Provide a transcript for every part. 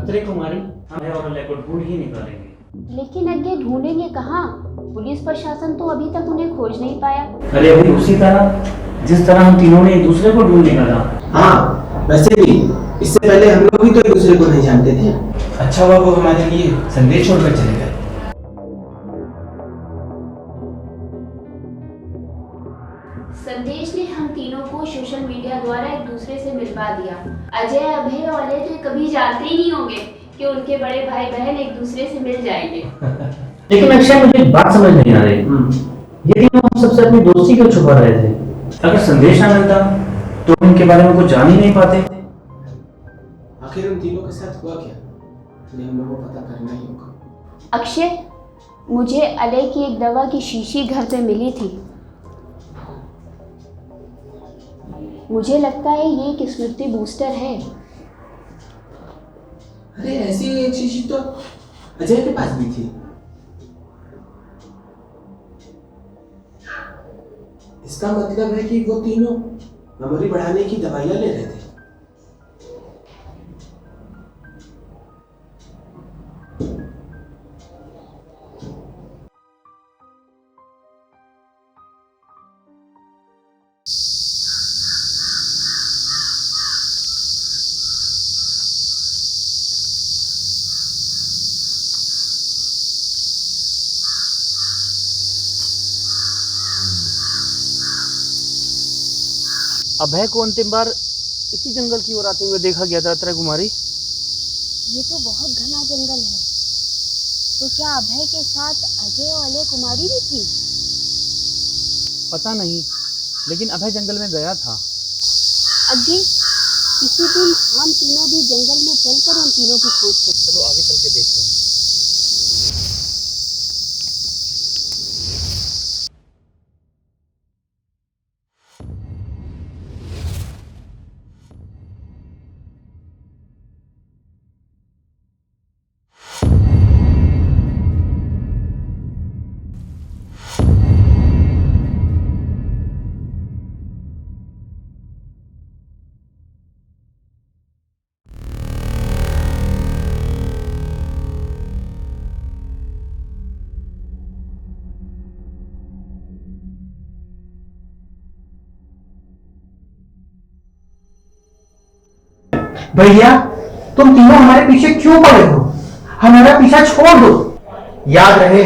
अरे कुमारी, हमें और अले को ढूंढ ही निकालेंगे। लेकिन आगे ढूंढेंगे कहाँ? पुलिस प्रशासन तो अभी तक उन्हें खोज नहीं पाया। अरे अभी उसी तरह जिस तरह हम तीनों ने एक दूसरे को ढूंढ निकाला। हाँ, वैसे भी इससे पहले हम लोग भी तो एक दूसरे को नहीं जानते थे। अच्छा हुआ वो हमारे लिए संदेश छोड़कर चले गए। संदेश ने हम तीनों को सोशल मीडिया द्वारा एक दूसरे से मिलवा दिया। अजय, अभय और अले तो कभी जानते ही नहीं होंगे कि उनके बड़े भाई बहन एक दूसरे से मिल जाएंगे। लेकिन अक्षय, मुझे एक बात समझ नहीं आ रही। ये तीनों हम सबसे अपनी दोस्ती क्यों छुपा रहे थे? अगर संदेश ना मिलता तो हम इनके बारे में कुछ जान ही नहीं पाते। आखिर उन तीनों के साथ हुआ क्या? हम लोगों को पता करना ही होगा। अक्षय, मुझे अले की एक दवा की शीशी घर पे मिली थी। मुझे लगता है ये एक स्मृति बूस्टर है। अरे ऐसी एक शीशी तो अजय के पास भी थी। इसका मतलब है कि वो तीनों मेमोरी बढ़ाने की दवाइयां ले रहे थे। अभय को अंतिम बार इसी जंगल की ओर आते हुए देखा गया था त्रिपुरा कुमारी। ये तो बहुत घना जंगल है। तो क्या अभय के साथ अजय और अले कुमारी भी थी? पता नहीं, लेकिन अभय जंगल में गया था। अगे किसी दिन हम तीनों भी जंगल में चलकर उन तीनों की खोज करें। चलो आगे चल के देखते हैं। भैया, तुम तीनों हमारे पीछे क्यों पड़े हो? हमारा पीछा छोड़ दो। याद रहे,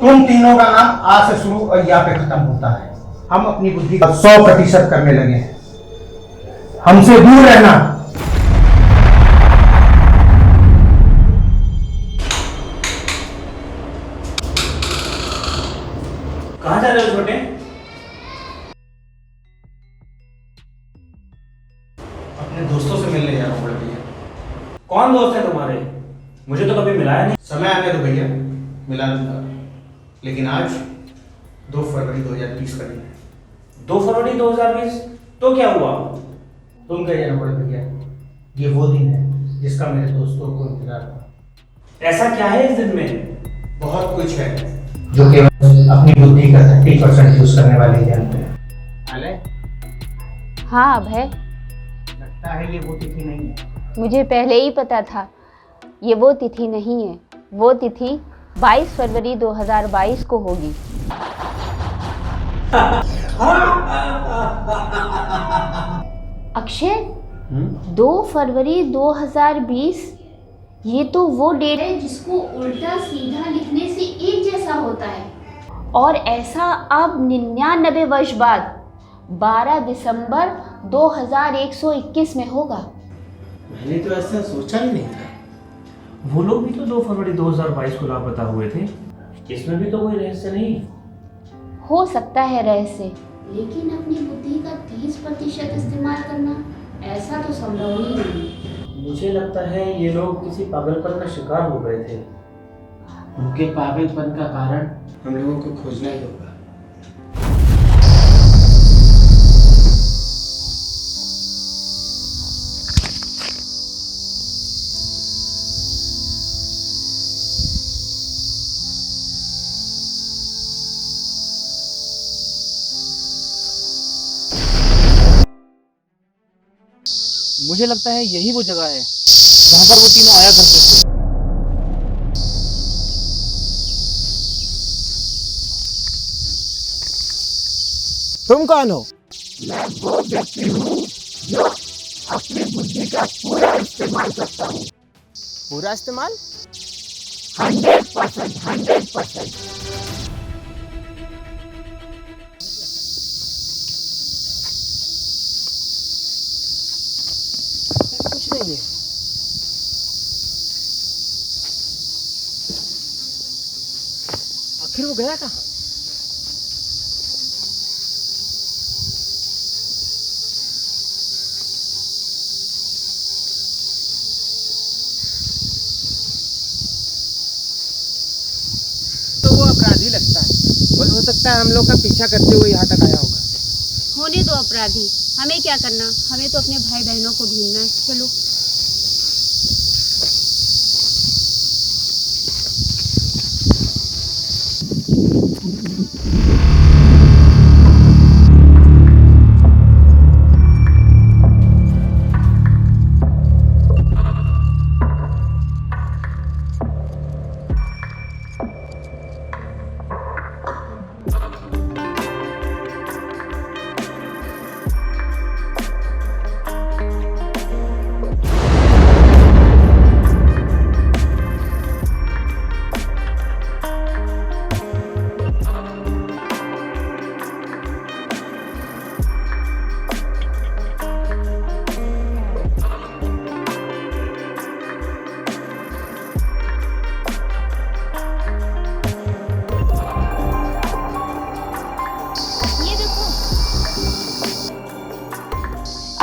तुम तीनों का नाम आ से शुरू और या पे खत्म होता है। हम अपनी बुद्धि का 100% करने लगे हैं। हमसे दूर रहना। कहाँ जा रहे हो छोटे? अपने दोस्तों से मिलने जा रहा हूँ भैया। कौन दोस्त है तुम्हारे? मुझे तो कभी मिलाया नहीं। समय आने दो भैया, मिला दूंगा। लेकिन आज 2 फरवरी 2020 का दिन है। 2 फरवरी 2020? तो क्या हुआ? तुम कह जाना बड़े भैया, ये वो दिन है जिसका मेरे दोस्तों को इंतजार था। ऐसा क्या है इस दिन में? बहुत कुछ है जो केवल अपनी बुद्धि का 30% यूज करने वाले ही जानते हैं। अले, हाँ अभय, लगता है ये वो तिथि नहीं है। मुझे पहले ही पता था ये वो तिथि नहीं है। वो तिथि 22 फरवरी 2022 को होगी। अक्षय, 2 फरवरी 2020, ये तो वो डेट है जिसको उल्टा सीधा लिखने से एक जैसा होता है। और ऐसा अब 99 वर्ष बाद 12 दिसंबर 2121 में होगा। मैंने तो ऐसा सोचा ही नहीं था। वो लोग भी तो 2 फरवरी 2022 को लापता हुए थे। इसमें भी तो कोई रहस्य नहीं। हो सकता है रहस्य, लेकिन अपनी बुद्धि का 30% इस्तेमाल करना ऐसा तो संभव ही नहीं। मुझे लगता है ये लोग किसी पागलपन का शिकार हो गए थे। उनके पागलपन का कारण हम लोगों को खोजना ही होगा। मुझे लगता है यही वो जगह है जहाँ पर वो तीनों आया करते थे। तुम कौन हो? पूरा इस्तेमाल? 100%। कुछ नहीं है। आखिर वो गया कहाँ? तो वो अपराधी लगता है और हो सकता है हम लोग का पीछा करते हुए यहाँ तक आया होगा। होने दो अपराधी, हमें क्या करना, हमें तो अपने भाई बहनों को ढूंढना है। चलो। ये देखो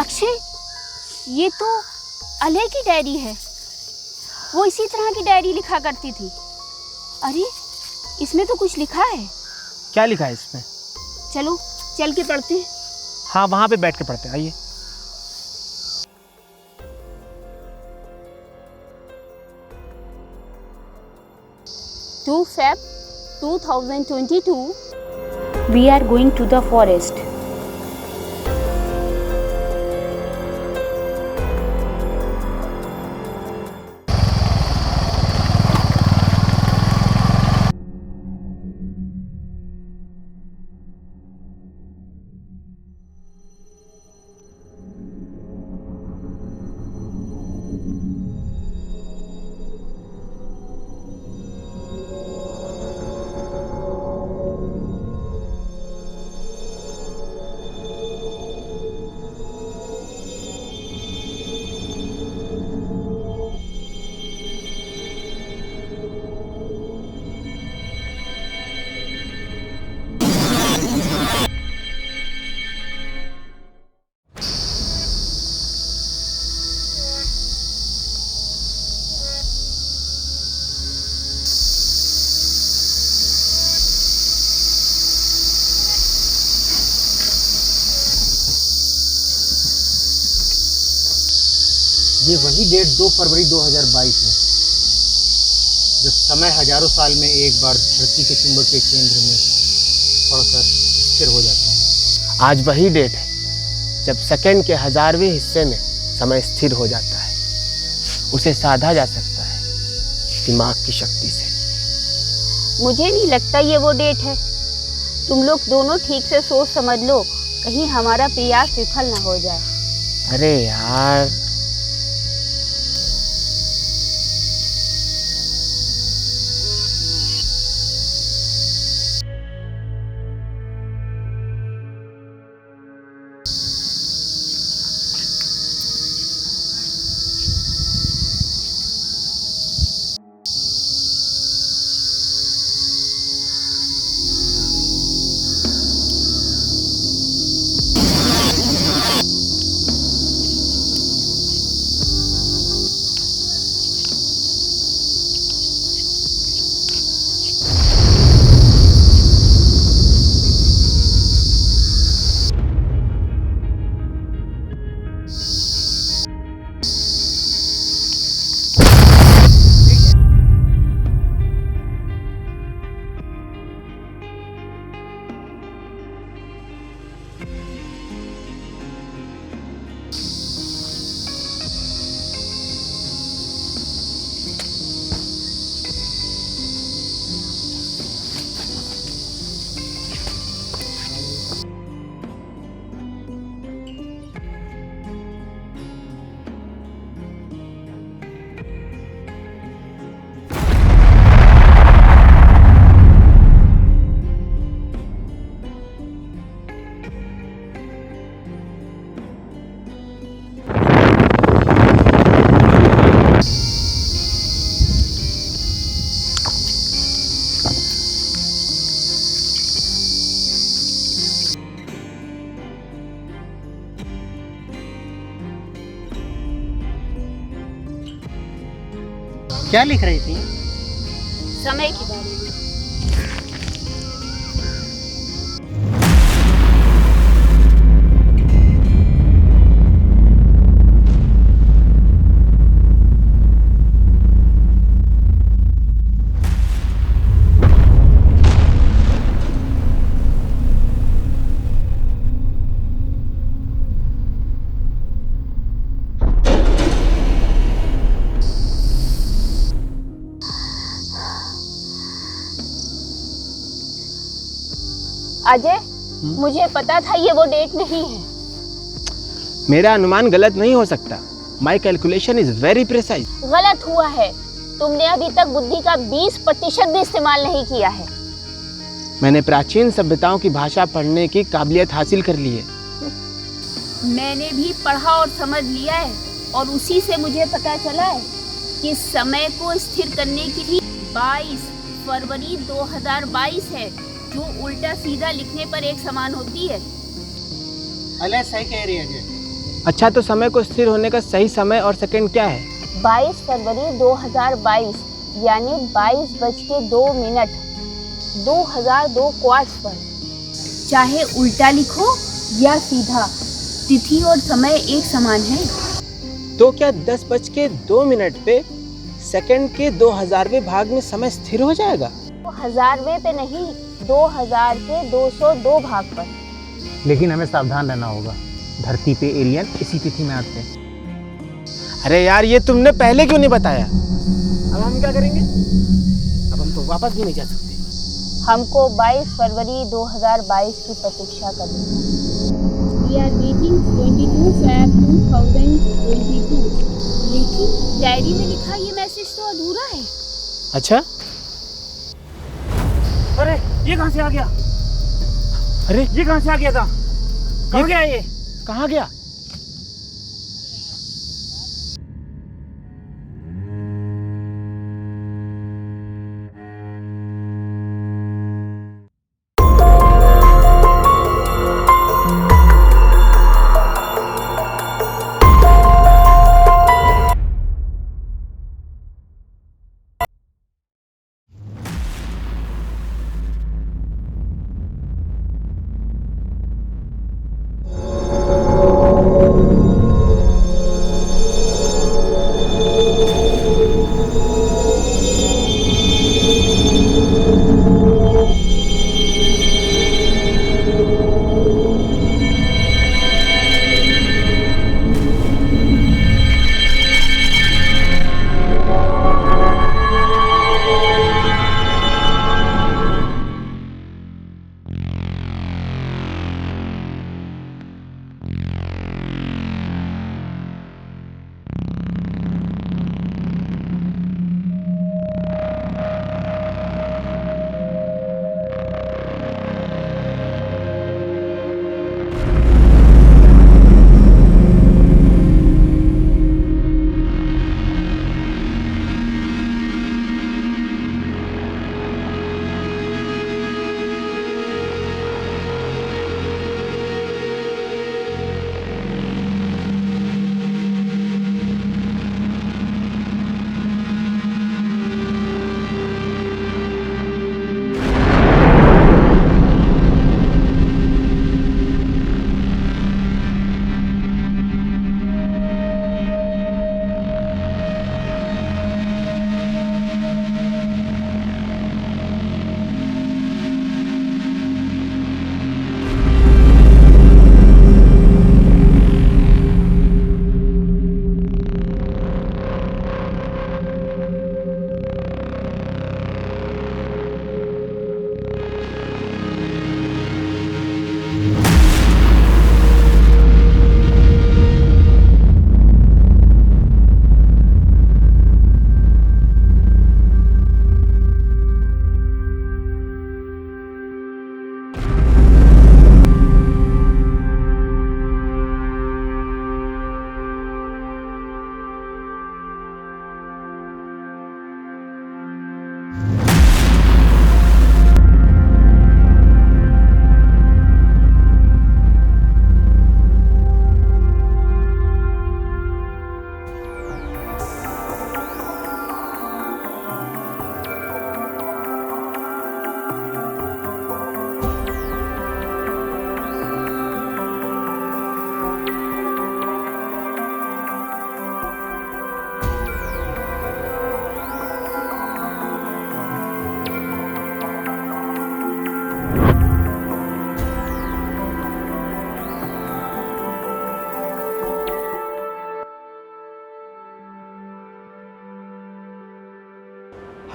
अक्षय, ये तो अले की डायरी है। वो इसी तरह की डायरी लिखा करती थी। अरे इसमें तो कुछ लिखा है। क्या लिखा है इसमें? चलो चल के पढ़ते हैं। हाँ, वहाँ पे बैठ के पढ़ते हैं, आइए। To Feb 2022, we are going to the forest. ये वही डेट 2 फरवरी 2022 है जब समय हजारों साल में एक बार धरती के चुंबकीय केंद्र में पड़कर स्थिर हो जाता है। आज वही डेट है जब सेकंड के 1000वें हिस्से में समय स्थिर हो जाता है। उसे साधा जा सकता है दिमाग की शक्ति से। मुझे नहीं लगता ये वो डेट है। तुम लोग दोनों ठीक से सोच समझ लो, कहीं हमारा प्रयास विफल ना हो जाए। अरे यार, क्या लिख रही थी? समय के बारे में। अजय, मुझे पता था ये वो डेट नहीं है। मेरा अनुमान गलत नहीं हो सकता। माई कैलकुलेशन इज वेरी प्रिसाइज। गलत हुआ है। तुमने अभी तक बुद्धि का 20% भी इस्तेमाल नहीं किया है। मैंने प्राचीन सभ्यताओं की भाषा पढ़ने की काबिलियत हासिल कर ली है। मैंने भी पढ़ा और समझ लिया है, और उसी से मुझे पता चला है कि समय को स्थिर करने की 22 फरवरी 2022 है, जो उल्टा सीधा लिखने पर एक समान होती है। अले सही कह रही है अजय। अच्छा, तो समय को स्थिर होने का सही समय और सेकंड क्या है? 22 फरवरी 2022 यानी 22:02 2002 क्वार्ट्स पर। चाहे उल्टा लिखो या सीधा, तिथि और समय एक समान है। तो क्या 10:02 पे सेकंड के 2000वें भाग में समय स्थिर हो जाएगा? 1000वें पे नहीं, 2000 के 202 भाग पर। लेकिन हमें सावधान रहना होगा। धरती पे एलियन इसी तिथि में आते हैं। अरे यार, ये तुमने पहले क्यों नहीं बताया? अब हम क्या करेंगे? अब हम तो वापस भी नहीं जा सकते। हमको 22 फरवरी 2022 की प्रतीक्षा करनी है। We are waiting 22 Feb 2022। लेकिन डायरी में लिखा ये मैसेज तो अधूरा है। अच्छा, अरे ये कहाँ से आ गया? अरे ये कहाँ से आ गया था? कहाँ गया ये? कहाँ गया?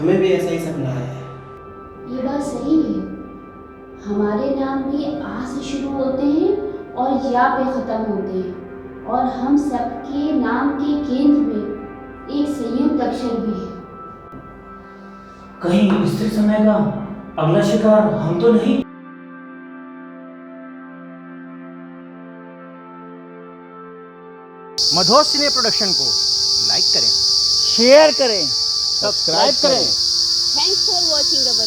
हमें भी ऐसा ही सपना आया है। ये बात सही है, हमारे नाम भी आ से शुरू होते हैं और या पे ख़त्म होते हैं, और हम सबके नाम के केंद्र में एक संयुक्त अक्षर भी है। कहीं स्थिर समय का अगला शिकार हम तो नहीं? मधोस सिने प्रोडक्शन को लाइक करें, शेयर करें, सब्सक्राइब करें। Thanks for watching our